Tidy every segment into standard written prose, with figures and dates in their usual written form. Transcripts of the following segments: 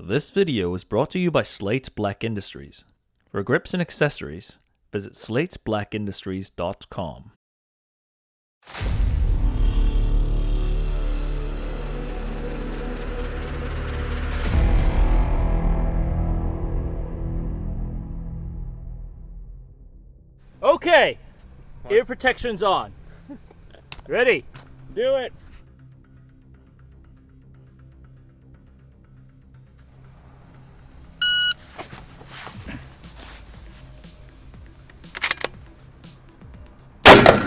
This video is brought to you by Slate Black Industries. For grips and accessories, visit slateblackindustries.com. Okay, ear protection's on. Ready? Do it.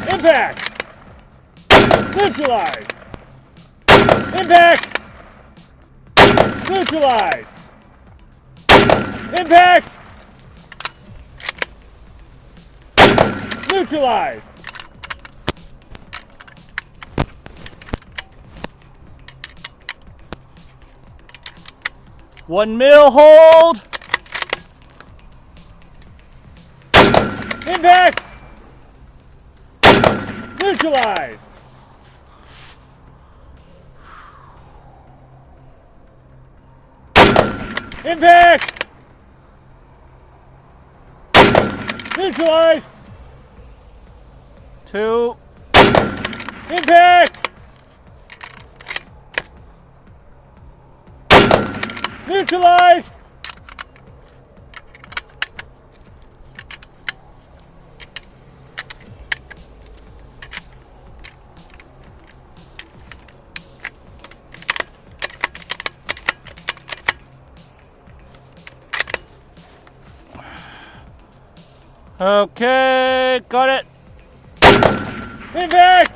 Impact! Neutralized! Impact! Neutralized! Impact! Neutralized! $1 mil hold! Impact! Neutralized! Impact! Neutralized! 2. Impact! Neutralized! Okay, got it. Impact!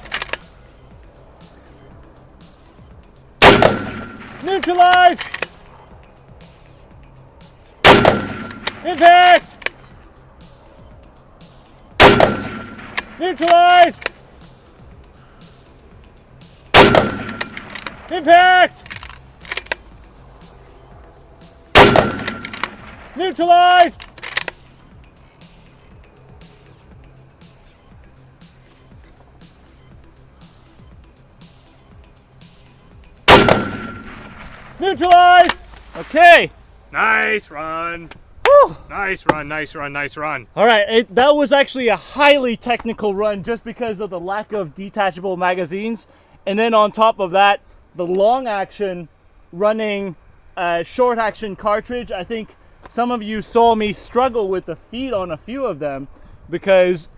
Neutralized! Impact! Neutralized! Impact! Neutralized! Neutralized! Okay. Nice run. Whew. Nice run, nice run, nice run. All right, that was actually a highly technical run just because of the lack of detachable magazines. And then on top of that, the long action running short action cartridge. I think some of you saw me struggle with the feed on a few of them because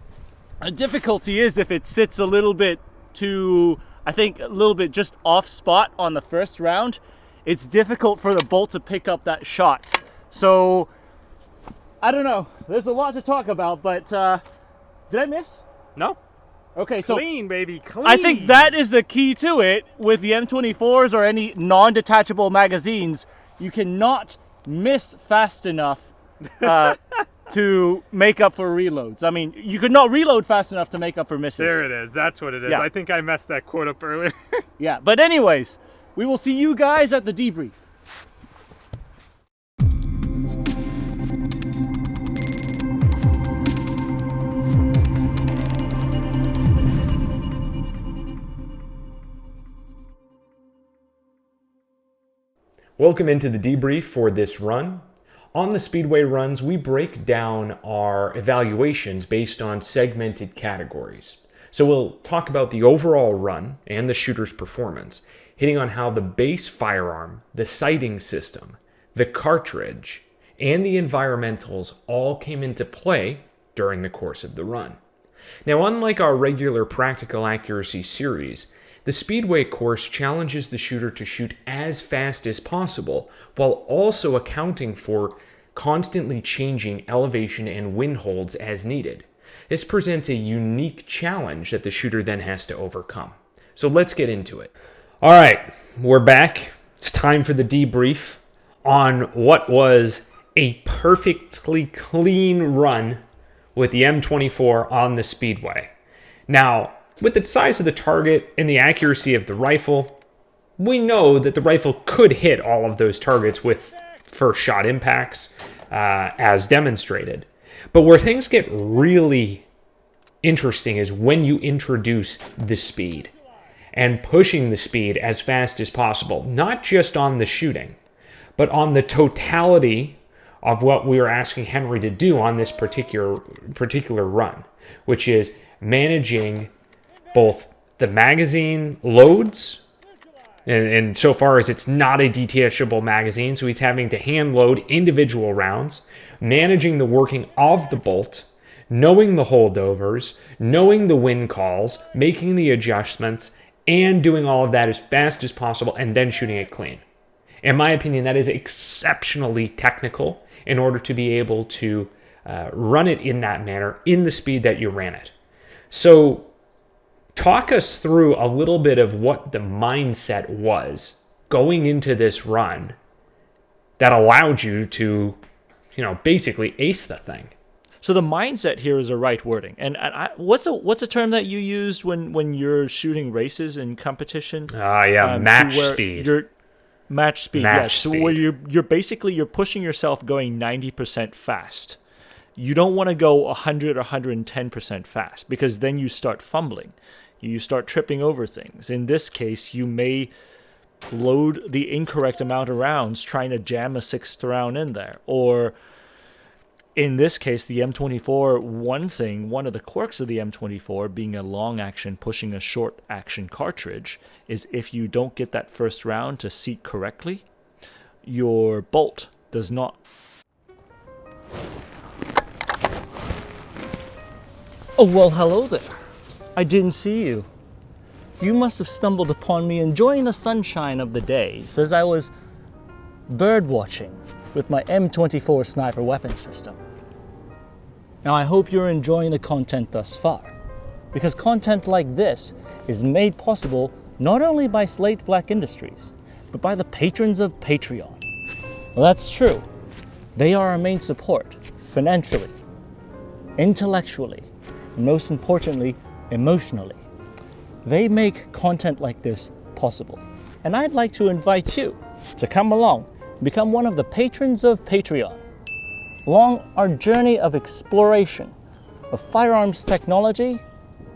the difficulty is if it sits a little bit too, I think a little bit just off spot on the first round, it's difficult for the bolt to pick up that shot. So, I don't know. There's a lot to talk about, but did I miss? No. Okay, so Clean, baby, clean. I think that is the key to it with the M24s or any non-detachable magazines. You cannot miss fast enough to make up for reloads. I mean, you could not reload fast enough to make up for misses. There it is. That's what it is. Yeah. I think I messed that quote up earlier. Yeah, but anyways, we will see you guys at the debrief. Welcome into the debrief for this run. On the Speedway runs, we break down our evaluations based on segmented categories. So we'll talk about the overall run and the shooter's performance, hitting on how the base firearm, the sighting system, the cartridge, and the environmentals all came into play during the course of the run. Now, unlike our regular practical accuracy series, the Speedway course challenges the shooter to shoot as fast as possible while also accounting for constantly changing elevation and wind holds as needed. This presents a unique challenge that the shooter then has to overcome. So let's get into it. All right, we're back. It's time for the debrief on what was a perfectly clean run with the M24 on the Speedway. Now, with the size of the target and the accuracy of the rifle, we know that the rifle could hit all of those targets with first shot impacts, as demonstrated. But where things get really interesting is when you introduce the speed and pushing the speed as fast as possible, not just on the shooting, but on the totality of what we are asking Henry to do on this particular run, which is managing both the magazine loads, and so far as it's not a detachable magazine, so he's having to hand load individual rounds, managing the working of the bolt, knowing the holdovers, knowing the win calls, making the adjustments, and doing all of that as fast as possible, and then shooting it clean. In my opinion, that is exceptionally technical in order to be able to run it in that manner, in the speed that you ran it. So talk us through a little bit of what the mindset was going into this run that allowed you to, basically ace the thing. So the mindset here is the right wording. And what's a term that you used when you're shooting races in competition? Match speed. Match speed. Match yes. speed. So where you're pushing yourself going 90% fast. You don't want to go 100 or 110% fast, because then you start fumbling. You start tripping over things. In this case, you may load the incorrect amount of rounds trying to jam a sixth round in there. Or in this case, the M24, one of the quirks of the M24 being a long action pushing a short action cartridge is if you don't get that first round to seat correctly, your bolt does not. Oh, well, hello there. I didn't see you. You must have stumbled upon me enjoying the sunshine of the day as I was bird watching with my M24 sniper weapon system. Now, I hope you're enjoying the content thus far, because content like this is made possible not only by Slate Black Industries, but by the patrons of Patreon. Well, that's true. They are our main support, financially, intellectually, and most importantly, emotionally. They make content like this possible. And I'd like to invite you to come along and become one of the patrons of Patreon, along our journey of exploration of firearms technology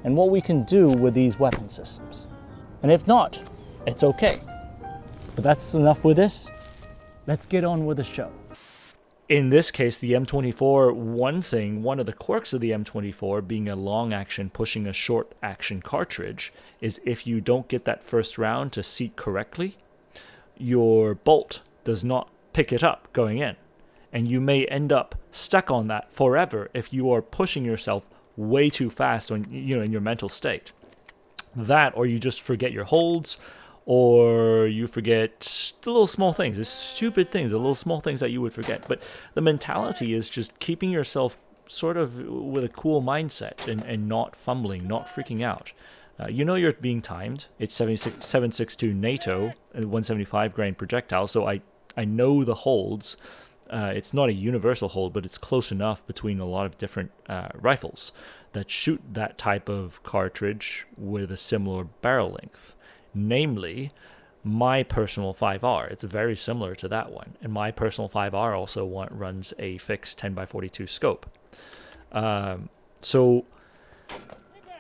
and what we can do with these weapon systems. And if not, it's okay. But that's enough with this. Let's get on with the show. In this case, the M24, one of the quirks of the M24 being a long action pushing a short action cartridge is if you don't get that first round to seat correctly, your bolt does not pick it up going in. And you may end up stuck on that forever if you are pushing yourself way too fast in your mental state. That, or you just forget your holds, or you forget the little small things, the stupid things, the little small things that you would forget. But the mentality is just keeping yourself sort of with a cool mindset and not fumbling, not freaking out. You're being timed. It's 7.62 NATO, 175 grain projectile, so I know the holds. It's not a universal hold, but it's close enough between a lot of different rifles that shoot that type of cartridge with a similar barrel length. Namely, my personal 5R. It's very similar to that one. And my personal 5R also runs a fixed 10x42 scope. So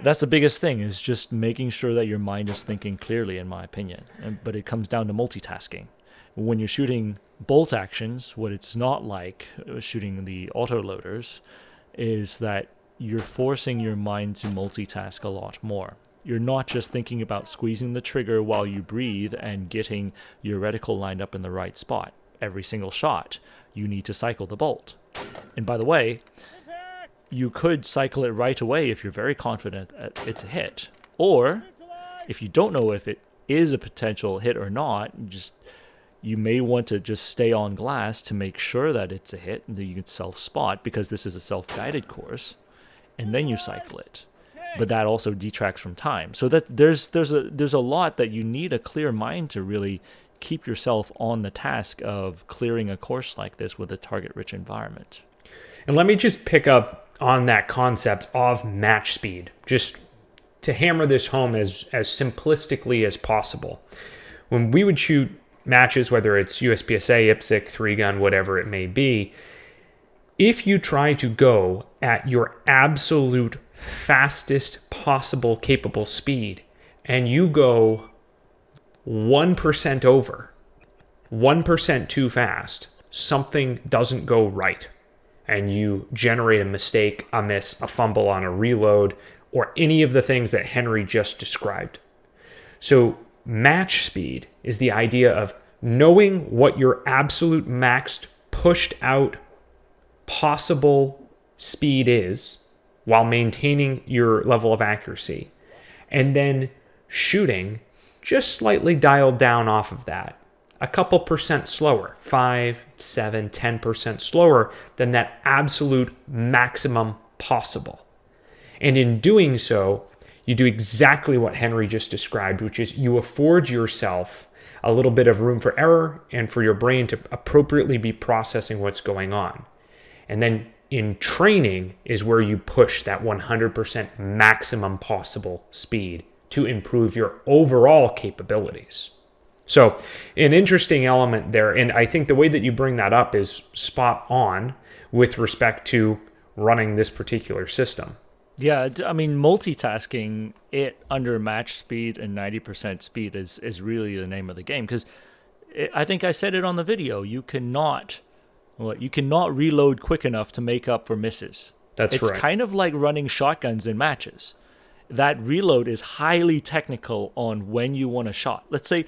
that's the biggest thing, is just making sure that your mind is thinking clearly, in my opinion. But it comes down to multitasking. When you're shooting bolt actions, what it's not like shooting the autoloaders is that you're forcing your mind to multitask a lot more. You're not just thinking about squeezing the trigger while you breathe and getting your reticle lined up in the right spot. Every single shot, you need to cycle the bolt. And by the way, you could cycle it right away if you're very confident it's a hit. Or, if you don't know if it is a potential hit or not, you may want to just stay on glass to make sure that it's a hit and that you can self-spot, because this is a self-guided course, and then you cycle it. But that also detracts from time. So that there's a lot that you need a clear mind to really keep yourself on the task of clearing a course like this with a target-rich environment. And let me just pick up on that concept of match speed, just to hammer this home as simplistically as possible. When we would shoot matches, whether it's USPSA, IPSC, 3-gun, whatever it may be, if you try to go at your absolute fastest possible capable speed and you go 1% over, 1% too fast, something doesn't go right, and you generate a mistake, a miss, a fumble on a reload, or any of the things that Henry just described. So match speed is the idea of knowing what your absolute maxed pushed out possible speed is while maintaining your level of accuracy, and then shooting just slightly dialed down off of that, a couple percent slower, 5, 7, 10% slower than that absolute maximum possible. And in doing so, you do exactly what Henry just described, which is you afford yourself a little bit of room for error and for your brain to appropriately be processing what's going on. And then in training is where you push that 100% maximum possible speed to improve your overall capabilities. So an interesting element there, and I think the way that you bring that up is spot on with respect to running this particular system. Yeah, I mean, multitasking it under match speed and 90% speed is really the name of the game, because I think I said it on the video. You cannot reload quick enough to make up for misses. It's right. It's kind of like running shotguns in matches. That reload is highly technical on when you want a shot. Let's say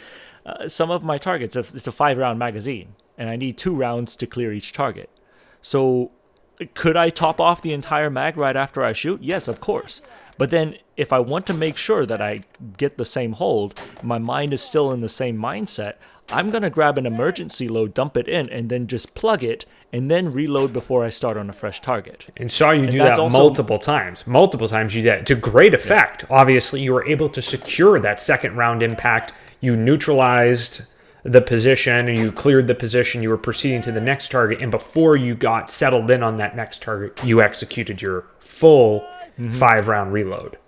some of my targets, it's a 5-round magazine, and I need 2 rounds to clear each target. So could I top off the entire mag right after I shoot? Yes, of course. But then if I want to make sure that I get the same hold, my mind is still in the same mindset, I'm going to grab an emergency load, dump it in, and then just plug it, and then reload before I start on a fresh target. And saw you do that multiple times. Multiple times you did that to great effect. Yeah. Obviously, you were able to secure that second round impact. You neutralized the position, and you cleared the position. You were proceeding to the next target, and before you got settled in on that next target, you executed your full 5-round reload.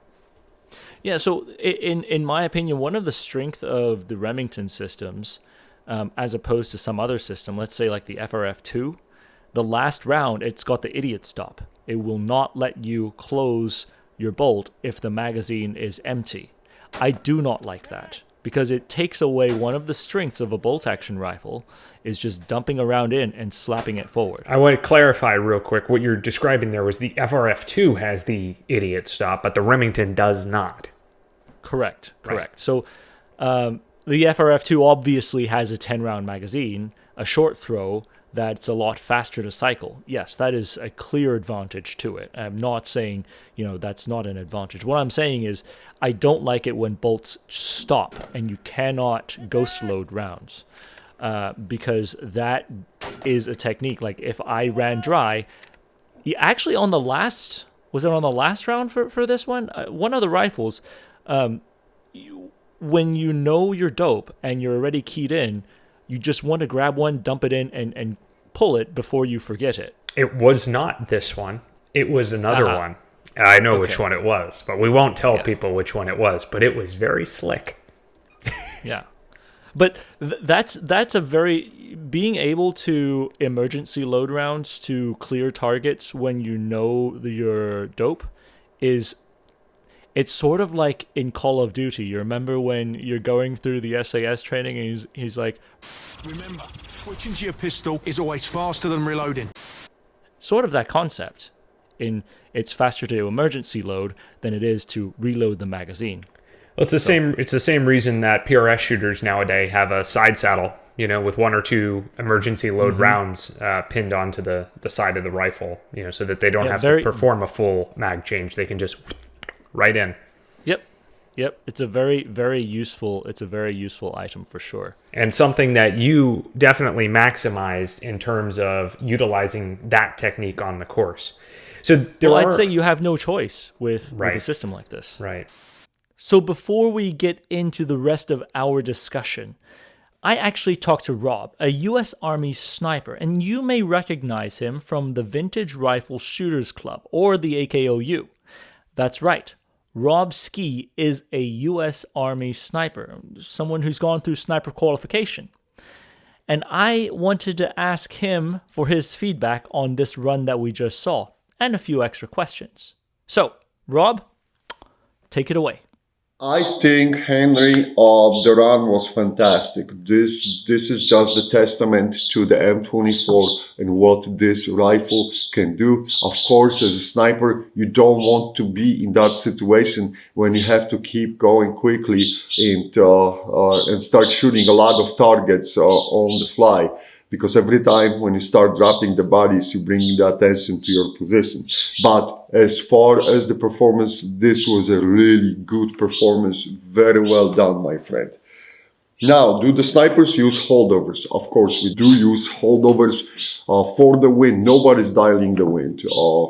Yeah, so in my opinion, one of the strengths of the Remington systems, as opposed to some other system, let's say like the FRF2, the last round, it's got the idiot stop. It will not let you close your bolt if the magazine is empty. I do not like that, because it takes away one of the strengths of a bolt action rifle, is just dumping a round in and slapping it forward. I want to clarify real quick. What you're describing there was the FRF2 has the idiot stop, but the Remington does not. Correct. Right. So the FRF2 obviously has a 10-round magazine, a short throw that's a lot faster to cycle. Yes, that is a clear advantage to it. I'm not saying, that's not an advantage. What I'm saying is I don't like it when bolts stop and you cannot ghost load rounds, because that is a technique. Like if I ran dry, actually on the last, was it on the last round for this one? One of the rifles, when you know you're dope and you're already keyed in, you just want to grab one, dump it in, and pull it before you forget it. It was not this one. It was another one. I know which one it was, but we won't tell people which one it was. But it was very slick. Yeah. But that's a very... Being able to emergency load rounds to clear targets when you know you're dope is... It's sort of like in Call of Duty. You remember when you're going through the SAS training and he's like... Remember, switching to your pistol is always faster than reloading. Sort of that concept. It's faster to emergency load than it is to reload the magazine. Well, it's the same reason that PRS shooters nowadays have a side saddle, with 1 or 2 emergency load rounds pinned onto the side of the rifle, so that they don't have to perform a full mag change. They can just... right in. Yep. It's a very, very useful item for sure. And something that you definitely maximized in terms of utilizing that technique on the course. So I'd say you have no choice with a system like this. Right. So before we get into the rest of our discussion, I actually talked to Rob, a U.S. Army sniper, and you may recognize him from the Vintage Rifle Shooters Club, or the AKOU. That's right. Rob Ski is a U.S. Army sniper, someone who's gone through sniper qualification. And I wanted to ask him for his feedback on this run that we just saw, and a few extra questions. So, Rob, take it away. I think, Henry, the run was fantastic. This is just a testament to the M24 and what this rifle can do. Of course, as a sniper, you don't want to be in that situation when you have to keep going quickly and start shooting a lot of targets on the fly. Because every time when you start dropping the bodies, you bring the attention to your position. But as far as the performance, this was a really good performance. Very well done, my friend. Now, do the snipers use holdovers? Of course, we do use holdovers for the wind. Nobody's dialing the wind.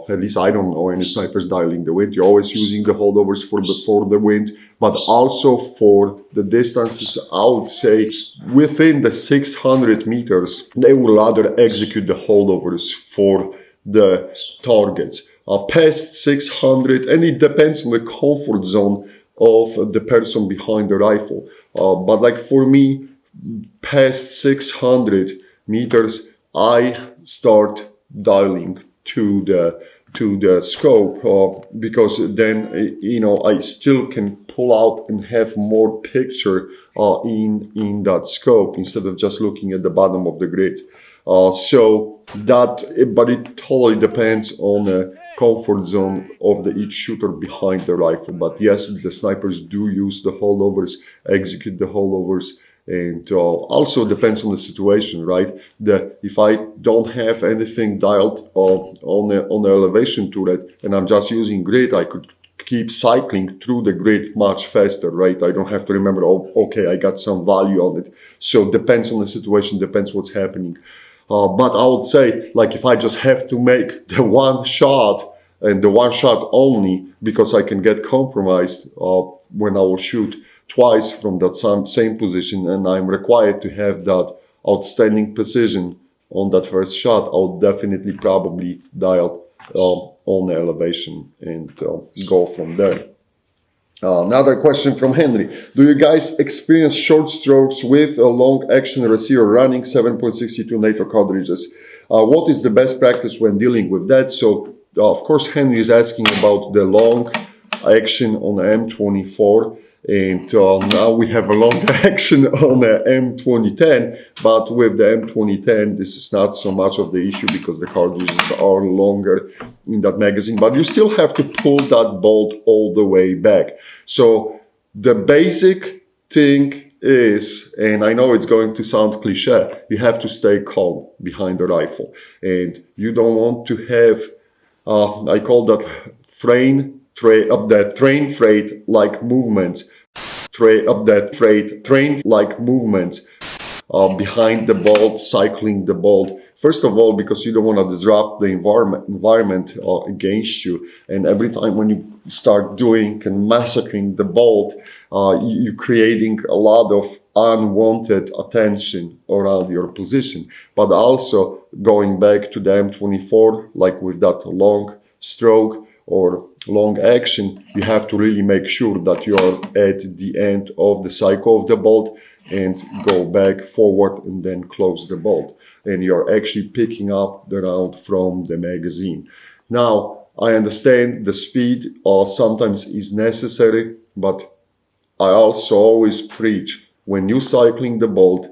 At least I don't know any snipers dialing the wind. You're always using the holdovers for the wind, but also for the distances. I would say within the 600 meters, they would rather execute the holdovers for the targets. Past 600, and it depends on the comfort zone of the person behind the rifle. But like for me, past 600 meters, I start dialing to the scope because then I still can pull out and have more picture in that scope instead of just looking at the bottom of the grid. But it totally depends on the comfort zone of each shooter behind the rifle. But yes, the snipers do use the holdovers, execute the holdovers, and also depends on the situation, right? If I don't have anything dialed on the elevation turret and I'm just using grid, I could keep cycling through the grid much faster, right? I don't have to remember, oh, okay, I got some value on it. So depends on the situation, depends what's happening. But I would say, like, if I just have to make the one shot and the one shot only, because I can get compromised when I will shoot twice from that same position, and I'm required to have that outstanding precision on that first shot, I'll definitely probably dial on the elevation and go from there. Another question from Henry. Do you guys experience short strokes with a long action receiver running 7.62 NATO cartridges? What is the best practice when dealing with that? So, of course, Henry is asking about the long action on the M24. And now we have a long action on the M2010, but with the M2010, this is not so much of the issue because the cartridges are longer in that magazine, but you still have to pull that bolt all the way back. So the basic thing is, and I know it's going to sound cliche, you have to stay calm behind the rifle. And you don't want to have, I call that train freight like movements, behind the bolt, cycling the bolt. First of all, because you don't want to disrupt the environment against you, and every time when you start doing and massacring the bolt, you're creating a lot of unwanted attention around your position. But also going back to the M24, like with that long stroke or long action, you have to really make sure that you are at the end of the cycle of the bolt and go back forward and then close the bolt. And you're actually picking up the round from the magazine. Now, I understand the speed sometimes is necessary, but I also always preach, when you're cycling the bolt,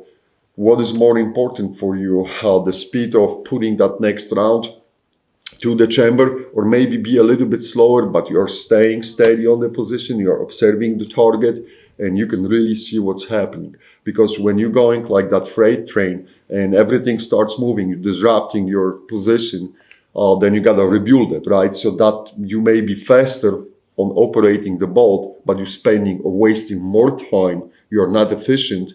what is more important for you? The speed of putting that next round to the chamber, or maybe be a little bit slower, but you're staying steady on the position, you're observing the target, and you can really see what's happening. Because when you're going like that freight train and everything starts moving, you're disrupting your position, then you gotta rebuild it, right? So that you may be faster on operating the bolt, but you're spending or wasting more time, you're not efficient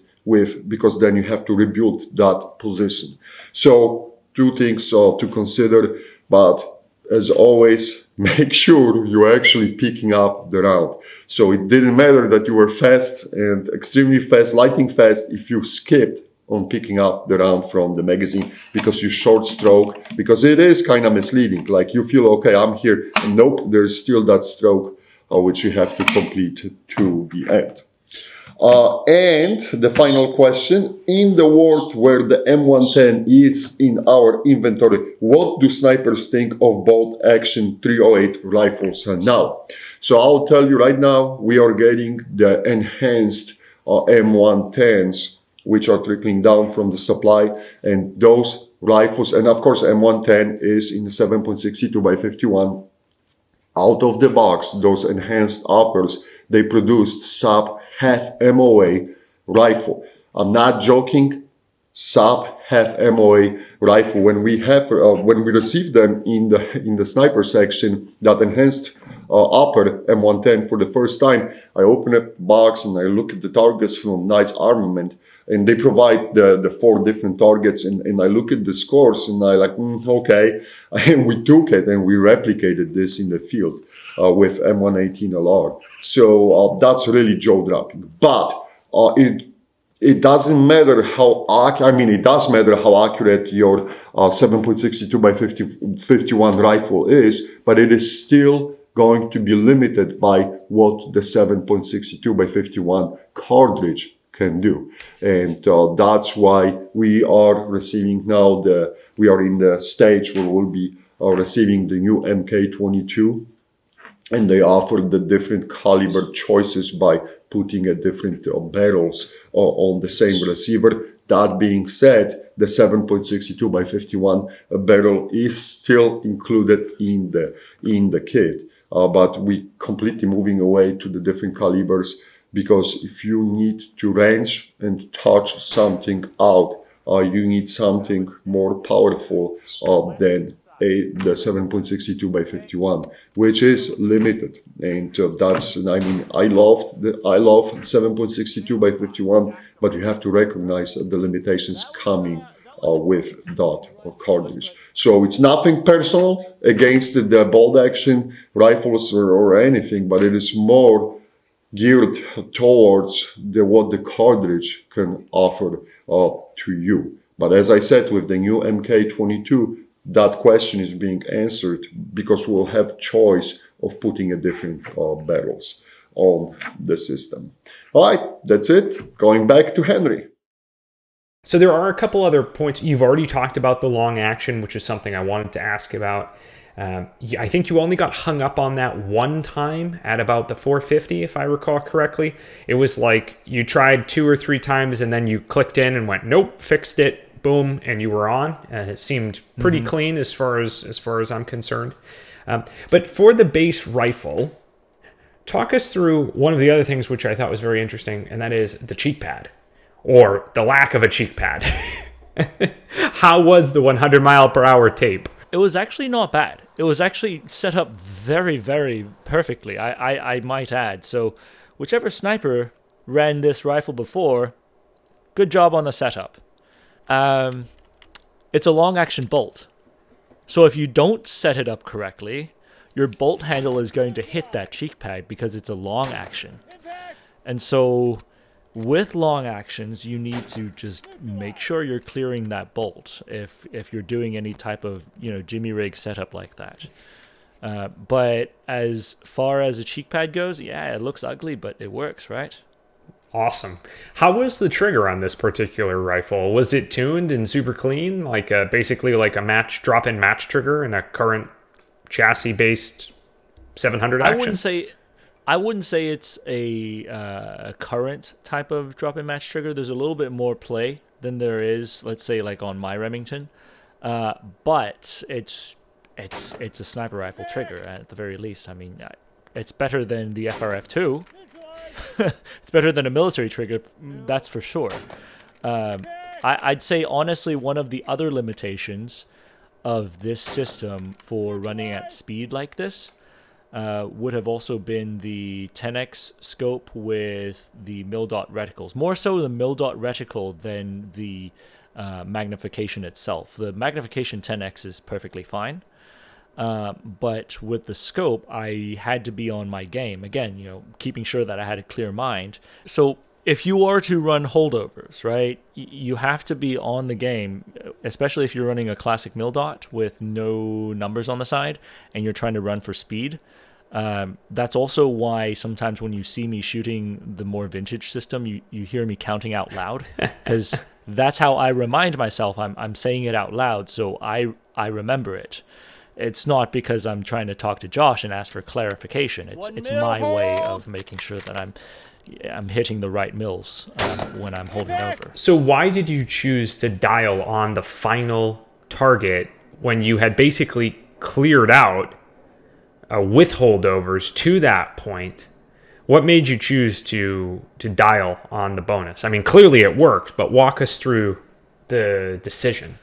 because then you have to rebuild that position. So two things to consider. But as always, make sure you're actually picking up the round. So it didn't matter that you were fast and extremely fast, lightning fast, if you skipped on picking up the round from the magazine because you short stroke, because it is kind of misleading. Like you feel, okay, I'm here, and nope, there's still that stroke which you have to complete to the end. And the final question, in the world where the M110 is in our inventory, what do snipers think of bolt action 308 rifles now? So I'll tell you right now, we are getting the enhanced M110s, which are trickling down from the supply, and those rifles, and of course M110 is in 7.62 by 51. Out of the box, those enhanced uppers, they produced sub half MOA rifle. I'm not joking. Sub half MOA rifle. When we received them in the sniper section, that enhanced upper M110 for the first time, I open up the box and I look at the targets from Knight's Armament, and they provide the 4 different targets, and I look at the scores and I like, okay, and we took it and we replicated this in the field with M118LR. So that's really jaw-dropping. But it doesn't matter how it does matter how accurate your 7.62 by 51 rifle is, but it is still going to be limited by what the 7.62 by 51 cartridge can do. And that's why we are receiving now we are in the stage where we'll be receiving the new MK22, and they offer the different caliber choices by putting a different barrels on the same receiver. That being said, the 7.62 by 51 barrel is still included in the kit, but we completely moving away to the different calibers, because if you need to range and touch something out, you need something more powerful than the 7.62 by 51, which is limited. And I love 7.62 by 51, but you have to recognize the limitations coming with that cartridge. So it's nothing personal against the bolt action rifles or anything, but it is more geared towards what the cartridge can offer to you. But as I said, with the new MK22, that question is being answered, because we'll have choice of putting a different barrels on the system. All right, that's it. Going back to Henry. So there are a couple other points. You've already talked about the long action, which is something I wanted to ask about. I think you only got hung up on that one time at about the 450, if I recall correctly. It was like you tried 2 or 3 times and then you clicked in and went, nope, fixed it, boom, and you were on. It seemed pretty clean as far as I'm concerned. But for the base rifle, talk us through one of the other things which I thought was very interesting, and that is the cheek pad, or the lack of a cheek pad. How was the 100 mile per hour tape? It was actually not bad. It was actually set up very, very perfectly, I might add. So whichever sniper ran this rifle before, good job on the setup. It's a long action bolt. So if you don't set it up correctly, your bolt handle is going to hit that cheek pad because it's a long action. And so with long actions, you need to just make sure you're clearing that bolt if you're doing any type of, jimmy rig setup like that. But as far as a cheek pad goes, yeah, it looks ugly, but it works, right? Awesome. How was the trigger on this particular rifle? Was it tuned and super clean, like basically like a drop-in match trigger in a current chassis-based 700 action? I wouldn't say it's a current type of drop-in match trigger. There's a little bit more play than there is, let's say, like on my Remington, but it's a sniper rifle trigger at the very least. I mean, it's better than the FRF2. It's better than a military trigger, that's for sure. I'd say, honestly, one of the other limitations of this system for running at speed like this would have also been the 10x scope with the mil-dot reticles. More so the mil-dot reticle than the magnification itself. The magnification 10x is perfectly fine. But with the scope, I had to be on my game. Again, keeping sure that I had a clear mind. So if you are to run holdovers, right, you have to be on the game, especially if you're running a classic mil-dot with no numbers on the side and you're trying to run for speed. That's also why sometimes when you see me shooting the more vintage system, you hear me counting out loud, because that's how I remind myself I'm saying it out loud, so I remember it. It's not because I'm trying to talk to Josh and ask for clarification. It's my way of making sure that I'm hitting the right mills when I'm holding over. So why did you choose to dial on the final target when you had basically cleared out with holdovers to that point? What made you choose to dial on the bonus? I mean, clearly it worked, but walk us through the decision.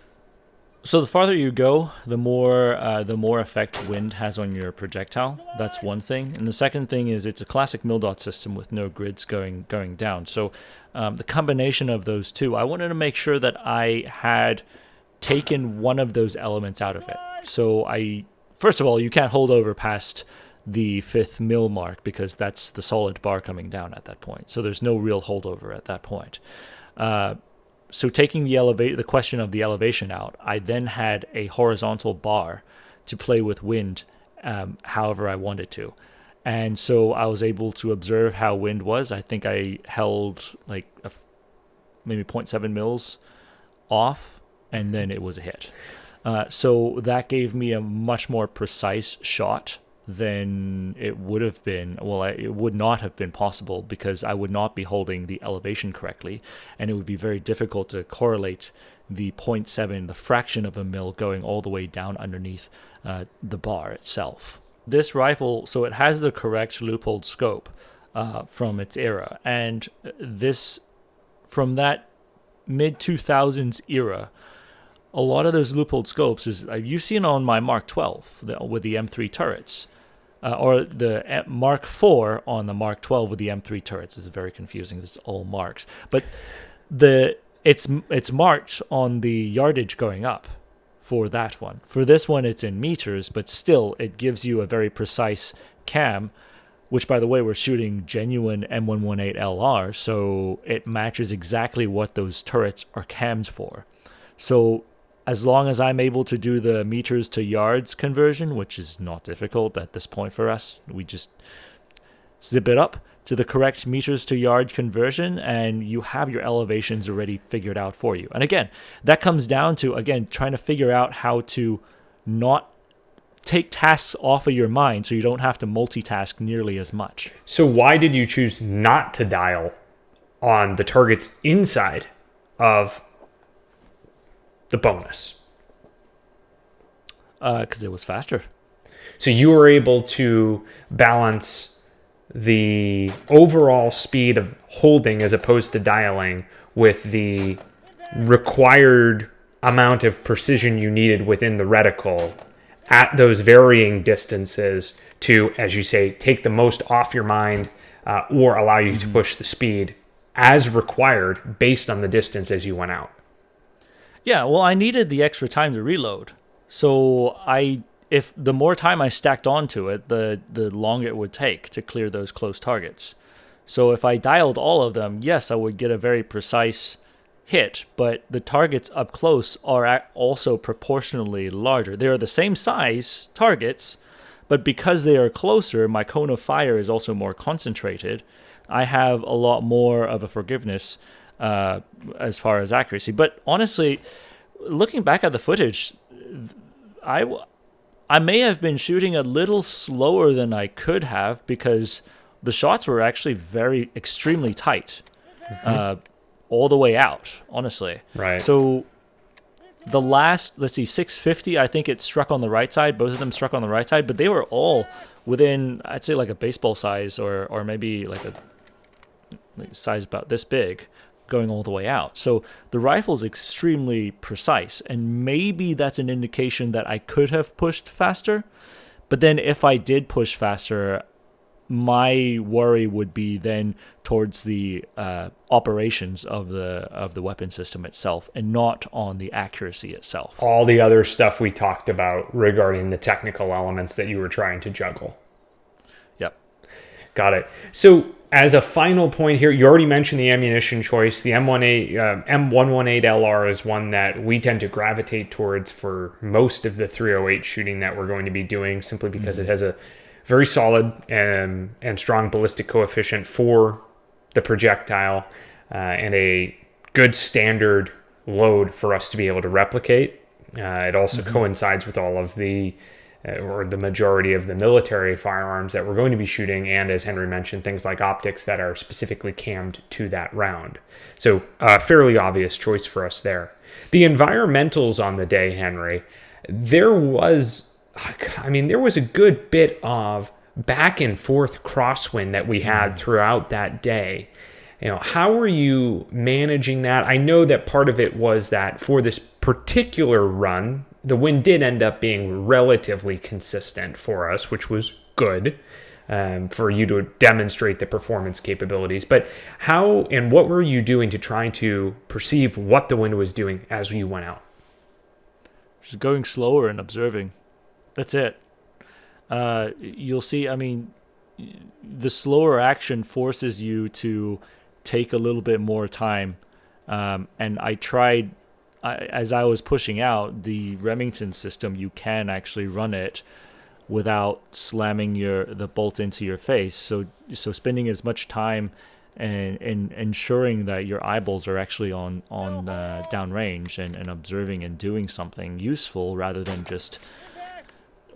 So the farther you go, the more effect wind has on your projectile. That's one thing. And the second thing is it's a classic mill dot system with no grids going down. So the combination of those two, I wanted to make sure that I had taken one of those elements out of it. So first of all, you can't hold over past the 5th mill mark because that's the solid bar coming down at that point. So there's no real holdover at that point. So taking the question of the elevation out, I then had a horizontal bar to play with wind however I wanted to. And so I was able to observe how wind was. I think I held like maybe 0.7 mils off, and then it was a hit. So that gave me a much more precise shot than it would have been. Well, it would not have been possible because I would not be holding the elevation correctly, and it would be very difficult to correlate the 0.7, the fraction of a mil, going all the way down underneath the bar itself. This rifle, so it has the correct loopholed scope from its era, and this, from that mid-2000s era, a lot of those loopholed scopes is you've seen on my Mark 12 with the M3 turrets, or the Mark 4 on the Mark 12 with the M3 turrets. This is very confusing. This is all marks, but it's marked on the yardage going up for that one. For this one, it's in meters, but still, it gives you a very precise cam. Which, by the way, we're shooting genuine M118 LR, so it matches exactly what those turrets are cammed for. So as long as I'm able to do the meters to yards conversion, which is not difficult at this point for us, we just zip it up to the correct meters to yard conversion, and you have your elevations already figured out for you. And again, that comes down to, trying to figure out how to not take tasks off of your mind so you don't have to multitask nearly as much. So why did you choose not to dial on the targets inside of the bonus? Because it was faster. So you were able to balance the overall speed of holding as opposed to dialing with the required amount of precision you needed within the reticle at those varying distances to, as you say, take the most off your mind or allow you to push the speed as required based on the distance as you went out. Yeah, well, I needed the extra time to reload. So if the more time I stacked onto it, the longer it would take to clear those close targets. So if I dialed all of them, yes, I would get a very precise hit, but the targets up close are also proportionally larger. They are the same size targets, but because they are closer, my cone of fire is also more concentrated. I have a lot more of a forgiveness as far as accuracy. But honestly, looking back at the footage, I may have been shooting a little slower than I could have because the shots were actually extremely tight. All the way out, honestly. Right. So the last, 650, I think it struck on the right side. Both of them struck on the right side, but they were all within, I'd say, like a baseball size or maybe like a size about this big, going all the way out. So the rifle's extremely precise, and maybe that's an indication that I could have pushed faster. But then if I did push faster, my worry would be then towards the operations of the weapon system itself, and not on the accuracy itself. All the other stuff we talked about regarding the technical elements that you were trying to juggle. Yep. Got it. So as a final point here, you already mentioned the ammunition choice. The M118 LR is one that we tend to gravitate towards for most of the 308 shooting that we're going to be doing, simply because it has a very solid and strong ballistic coefficient for the projectile, and a good standard load for us to be able to replicate. It also coincides with all of the or the majority of the military firearms that we're going to be shooting, and as Henry mentioned, things like optics that are specifically cammed to that round. So fairly obvious choice for us there. The environmentals on the day, Henry, there was a good bit of back and forth crosswind that we had throughout that day. How were you managing that? I know that part of it was that for this particular run, the wind did end up being relatively consistent for us, which was good for you to demonstrate the performance capabilities. But how and what were you doing to try to perceive what the wind was doing as you went out? Just going slower and observing. That's it. You'll see, the slower action forces you to take a little bit more time. And I tried, as I was pushing out the Remington system, you can actually run it without slamming the bolt into your face. So spending as much time and ensuring that your eyeballs are actually on downrange and observing and doing something useful rather than just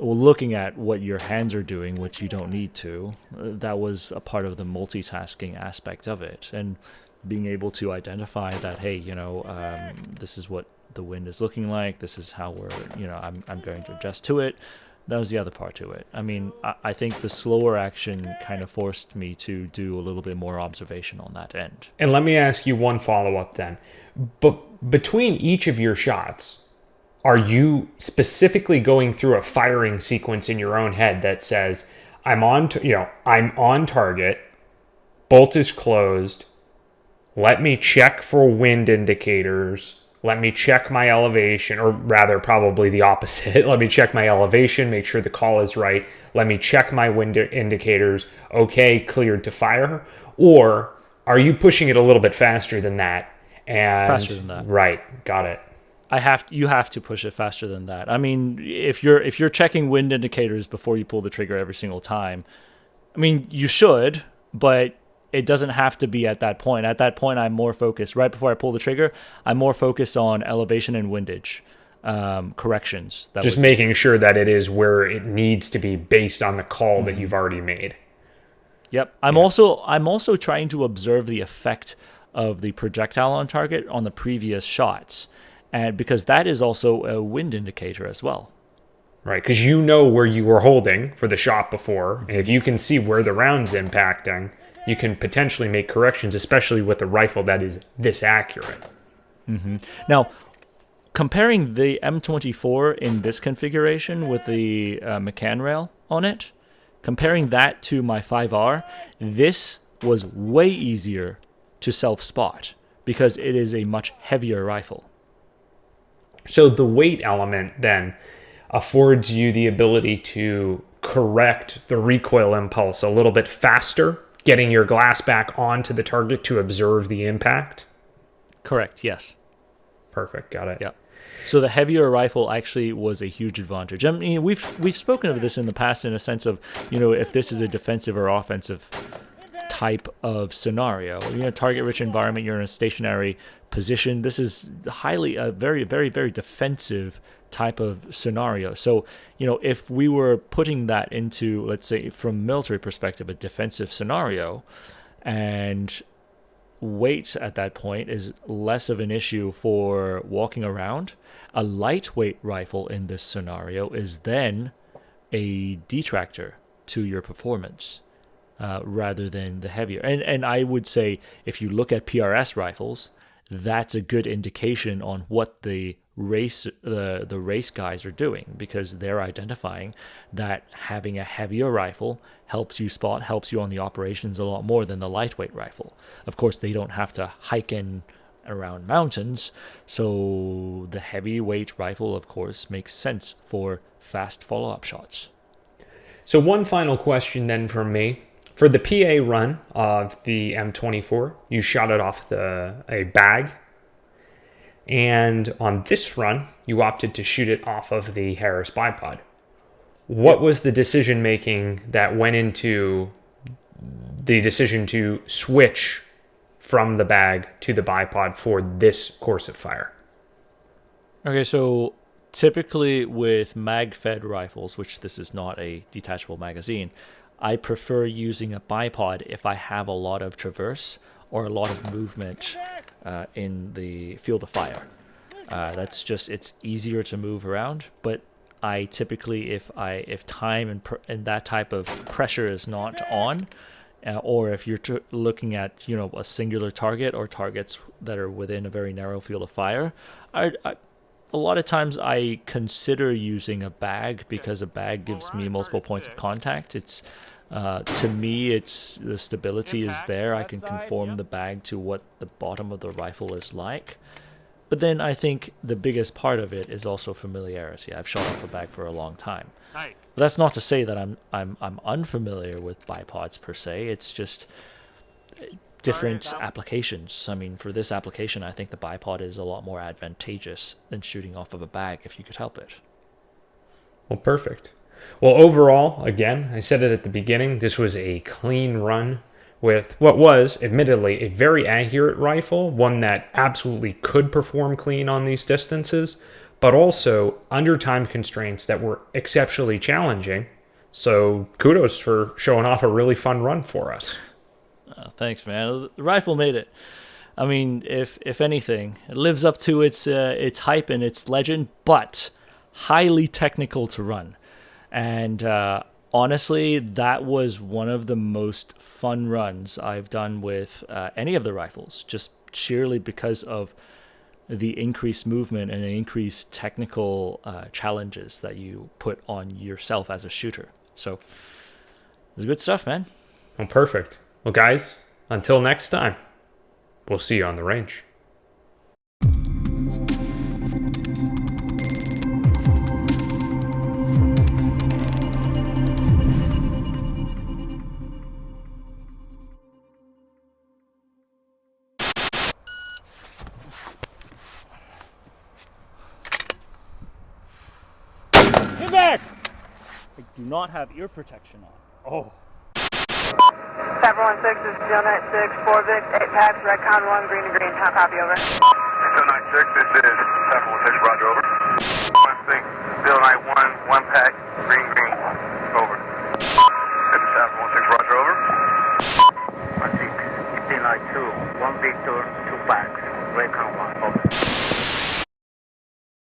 looking at what your hands are doing, which you don't need to. That was a part of the multitasking aspect of it, and being able to identify that, hey, this is what the wind is looking like. This is how I'm going to adjust to it. That was the other part to it. I think the slower action kind of forced me to do a little bit more observation on that end. And let me ask you one follow-up then. But between each of your shots, are you specifically going through a firing sequence in your own head that says, I'm on target, bolt is closed, let me check for wind indicators, let me check my elevation, or rather probably the opposite. Let me check my elevation, make sure the call is right. Let me check my wind indicators. Okay, cleared to fire. Or are you pushing it a little bit faster than that? Faster than that. Right, got it. You have to push it faster than that. If you're checking wind indicators before you pull the trigger every single time, you should, but it doesn't have to be at that point. At that point, I'm more focused. Right before I pull the trigger, I'm more focused on elevation and windage corrections. Just making sure that it is where it needs to be based on the call that you've already made. Yep. I'm also trying to observe the effect of the projectile on target on the previous shots, and because that is also a wind indicator as well. Right, because you know where you were holding for the shot before, and if you can see where the round's impacting, you can potentially make corrections, especially with a rifle that is this accurate. Mm-hmm. Now, comparing the M24 in this configuration with the McCann rail on it, comparing that to my 5R, this was way easier to self-spot because it is a much heavier rifle. So the weight element then affords you the ability to correct the recoil impulse a little bit faster, getting your glass back onto the target to observe the impact? Correct, yes. Perfect, got it. Yeah. So the heavier rifle actually was a huge advantage. We've spoken of this in the past in a sense of, if this is a defensive or offensive type of scenario. Target-rich environment, you're in a stationary position. This is a very, very, very defensive type of scenario. So, if we were putting that into, let's say, from military perspective, a defensive scenario, and weight at that point is less of an issue for walking around, a lightweight rifle in this scenario is then a detractor to your performance. Rather than the heavier. And I would say if you look at PRS rifles, that's a good indication on what the race guys are doing, because they're identifying that having a heavier rifle helps you spot, helps you on the operations a lot more than the lightweight rifle. Of course, they don't have to hike in around mountains, so the heavyweight rifle, of course, makes sense for fast follow-up shots. So one final question then from me. For the PA run of the M24, you shot it off a bag. And on this run, you opted to shoot it off of the Harris bipod. What was the decision making that went into the decision to switch from the bag to the bipod for this course of fire? Okay, so typically with mag-fed rifles, which this is not a detachable magazine, I prefer using a bipod if I have a lot of traverse or a lot of movement in the field of fire. That's just, it's easier to move around, but I typically, if time and that type of pressure is not on, or if you're looking at, you know, a singular target or targets that are within a very narrow field of fire, a lot of times I consider using a bag because a bag gives me multiple points of contact. It's to me, it's the stability is there. I can conform the bag to what the bottom of the rifle is like. But then I think the biggest part of it is also familiarity. I've shot off a bag for a long time. Nice. But that's not to say that I'm unfamiliar with bipods per se. It's just different applications. I mean, for this application, I think the bipod is a lot more advantageous than shooting off of a bag if you could help it. Well, perfect. Well, overall, again, I said it at the beginning, this was a clean run with what was, admittedly, a very accurate rifle, one that absolutely could perform clean on these distances, but also under time constraints that were exceptionally challenging. So kudos for showing off a really fun run for us. Thanks, man. The rifle made it. I mean, if anything, it lives up to its hype and its legend, but highly technical to run. And honestly, that was one of the most fun runs I've done with any of the rifles, just sheerly because of the increased movement and the increased technical challenges that you put on yourself as a shooter. So, it was good stuff, man. Well, perfect. Well, guys, until next time, we'll see you on the range. Get back! I do not have ear protection on. Oh. 716, this is Steel 96, 4 Vic, 8 packs, Redcon 1, green to green, how copy, over. Steel 96, this is 716, roger, over. 16, Steel 91, 1 pack, green, over. This is 716, roger, over. 16, Steel 92, 1 Victor, 2 packs, Redcon 1, over.